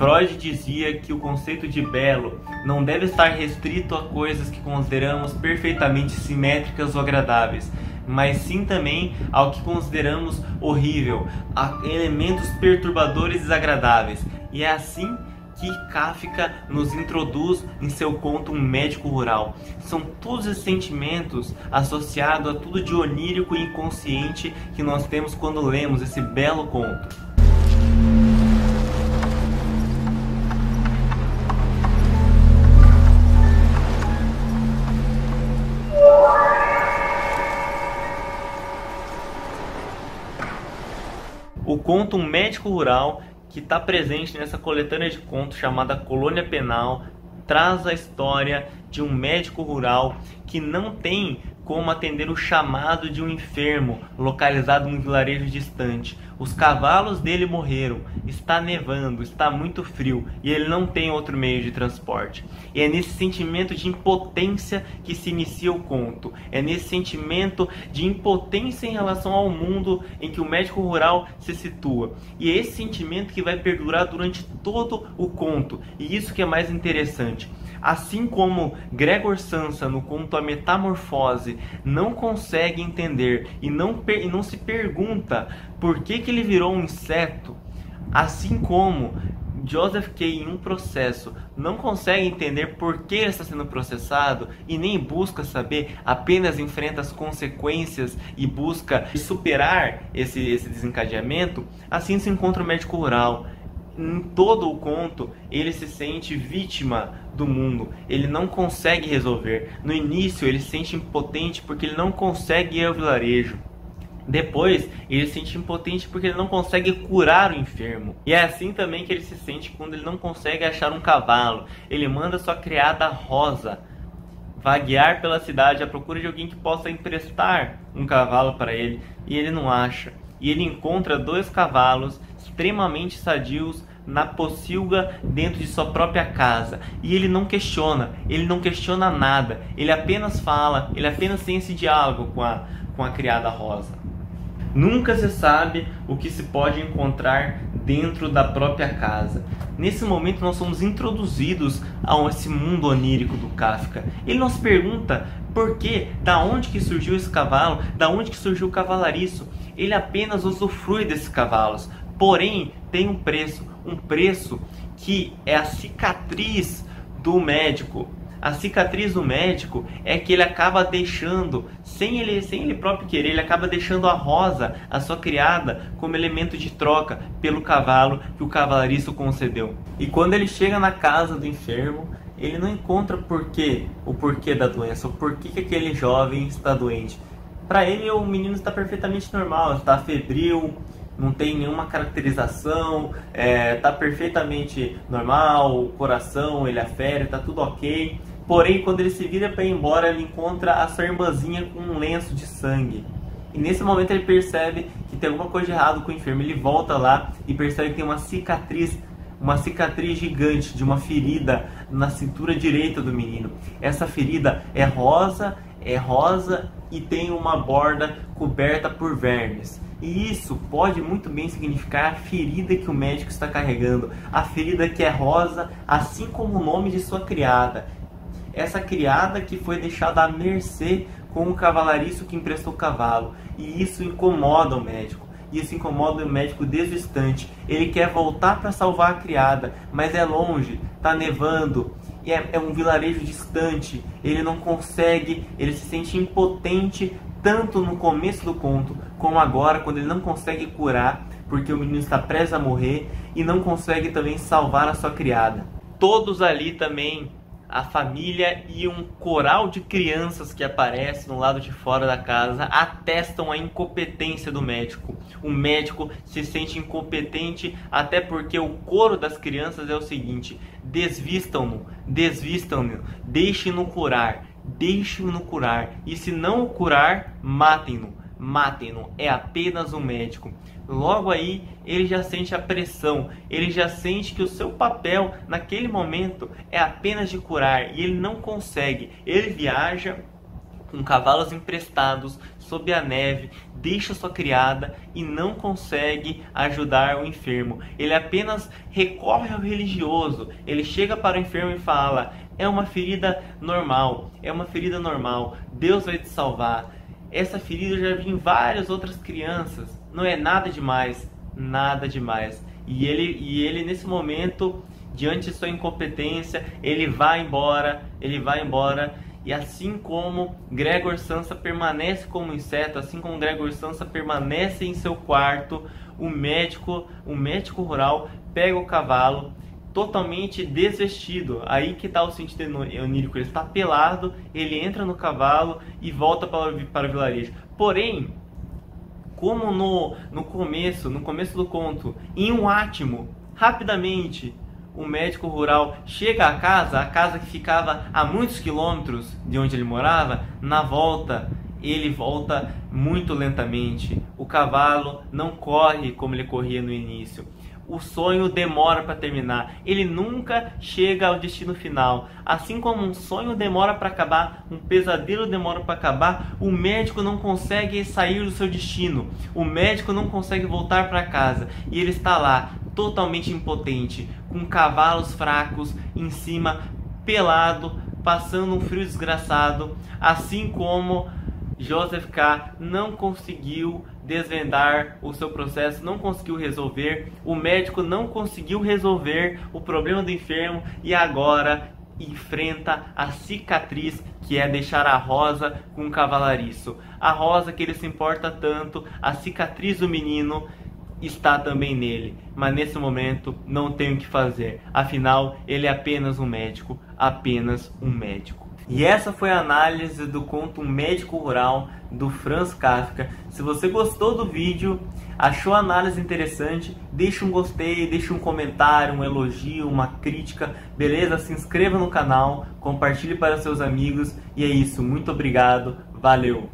Freud dizia que o conceito de belo não deve estar restrito a coisas que consideramos perfeitamente simétricas ou agradáveis, mas sim também ao que consideramos horrível, a elementos perturbadores e desagradáveis. E é assim que Kafka nos introduz em seu conto Um Médico Rural. São todos esses sentimentos associados a tudo de onírico e inconsciente que nós temos quando lemos esse belo conto. O conto Um Médico Rural, que está presente nessa coletânea de contos chamada Colônia Penal, traz a história de um médico rural que não tem como atender o chamado de um enfermo localizado num vilarejo distante. Os cavalos dele morreram, está nevando, está muito frio e ele não tem outro meio de transporte. E é nesse sentimento de impotência que se inicia o conto. É nesse sentimento de impotência em relação ao mundo em que o médico rural se situa. E é esse sentimento que vai perdurar durante todo o conto. E isso que é mais interessante. Assim como Gregor Samsa, no conto A Metamorfose, não consegue entender e não se pergunta por que ele virou um inseto, assim como Joseph K. em Um Processo não consegue entender por que ele está sendo processado e nem busca saber, apenas enfrenta as consequências e busca superar esse desencadeamento, assim se encontra o médico rural. Em todo o conto, ele se sente vítima do mundo, ele não consegue resolver. No início, ele se sente impotente porque ele não consegue ir ao vilarejo. Depois, ele se sente impotente porque ele não consegue curar o enfermo. E é assim também que ele se sente quando ele não consegue achar um cavalo. Ele manda sua criada Rosa vaguear pela cidade à procura de alguém que possa emprestar um cavalo para ele, e ele não acha. E ele encontra 2 cavalos extremamente sadios na pocilga dentro de sua própria casa. E ele não questiona nada. Ele apenas fala, ele apenas tem esse diálogo com a criada Rosa. Nunca se sabe o que se pode encontrar dentro da própria casa. Nesse momento nós somos introduzidos a esse mundo onírico do Kafka. Ele nos pergunta por quê, da onde que surgiu esse cavalo, da onde que surgiu o cavalariço. Ele apenas usufrui desses cavalos, porém tem um preço que é a cicatriz do médico. A cicatriz do médico é que ele acaba deixando, sem ele próprio querer, ele acaba deixando a Rosa, a sua criada, como elemento de troca pelo cavalo que o cavalariço concedeu. E quando ele chega na casa do enfermo, ele não encontra o porquê da doença, o porquê que aquele jovem está doente. Para ele, o menino está perfeitamente normal, está febril, não tem nenhuma caracterização, está perfeitamente normal, o coração ele afere, está tudo ok. Porém, quando ele se vira para ir embora, ele encontra a sua irmãzinha com um lenço de sangue. E nesse momento ele percebe que tem alguma coisa de errado com o enfermo. Ele volta lá e percebe que tem uma cicatriz gigante de uma ferida na cintura direita do menino. Essa ferida é rosa e tem uma borda coberta por vermes. E isso pode muito bem significar a ferida que o médico está carregando. A ferida que é rosa, assim como o nome de sua criada. Essa criada que foi deixada à mercê com o cavalariço que emprestou o cavalo. E isso incomoda o médico. Isso incomoda o médico desde o instante. Ele quer voltar para salvar a criada, mas é longe, está nevando, é um vilarejo distante. Ele não consegue, ele se sente impotente tanto no começo do conto como agora, quando ele não consegue curar, porque o menino está prestes a morrer, e não consegue também salvar a sua criada. Todos ali também, a família e um coral de crianças que aparece no lado de fora da casa, atestam a incompetência do médico. O médico se sente incompetente até porque o coro das crianças é o seguinte: desvistam-no, deixem-no curar, e se não o curar, matem-no, é apenas um médico. Logo aí ele já sente a pressão, ele já sente que o seu papel naquele momento é apenas de curar, e ele não consegue. Ele viaja com cavalos emprestados, sob a neve, deixa sua criada e não consegue ajudar o enfermo. Ele apenas recorre ao religioso. Ele chega para o enfermo e fala: é uma ferida normal, é uma ferida normal, Deus vai te salvar. Essa ferida eu já vi em várias outras crianças, não é nada demais, nada demais. E ele nesse momento, diante de sua incompetência, ele vai embora. E assim como Gregor Samsa permanece como inseto, assim como Gregor Samsa permanece em seu quarto, o médico rural pega o cavalo totalmente desvestido. Aí que está o sentido onírico, ele está pelado, ele entra no cavalo e volta para o vilarejo. Porém, como no começo do conto, em um átimo, rapidamente, o médico rural chega à casa que ficava a muitos quilômetros de onde ele morava. Na volta, ele volta muito lentamente. O cavalo não corre como ele corria no início. O sonho demora para terminar. Ele nunca chega ao destino final. Assim como um sonho demora para acabar, um pesadelo demora para acabar, o médico não consegue sair do seu destino. O médico não consegue voltar para casa. E ele está lá, totalmente impotente, com cavalos fracos em cima, pelado, passando um frio desgraçado. Assim como Joseph K. não conseguiu desvendar o seu processo, não conseguiu resolver, o médico não conseguiu resolver o problema do enfermo e agora enfrenta a cicatriz que é deixar a Rosa com um cavalariço. A Rosa que ele se importa tanto, a cicatriz do menino está também nele, mas nesse momento não tem o que fazer, afinal ele é apenas um médico, apenas um médico. E essa foi a análise do conto Um Médico Rural, do Franz Kafka. Se você gostou do vídeo, achou a análise interessante, deixa um gostei, deixa um comentário, um elogio, uma crítica, beleza? Se inscreva no canal, compartilhe para seus amigos, e é isso, muito obrigado, valeu!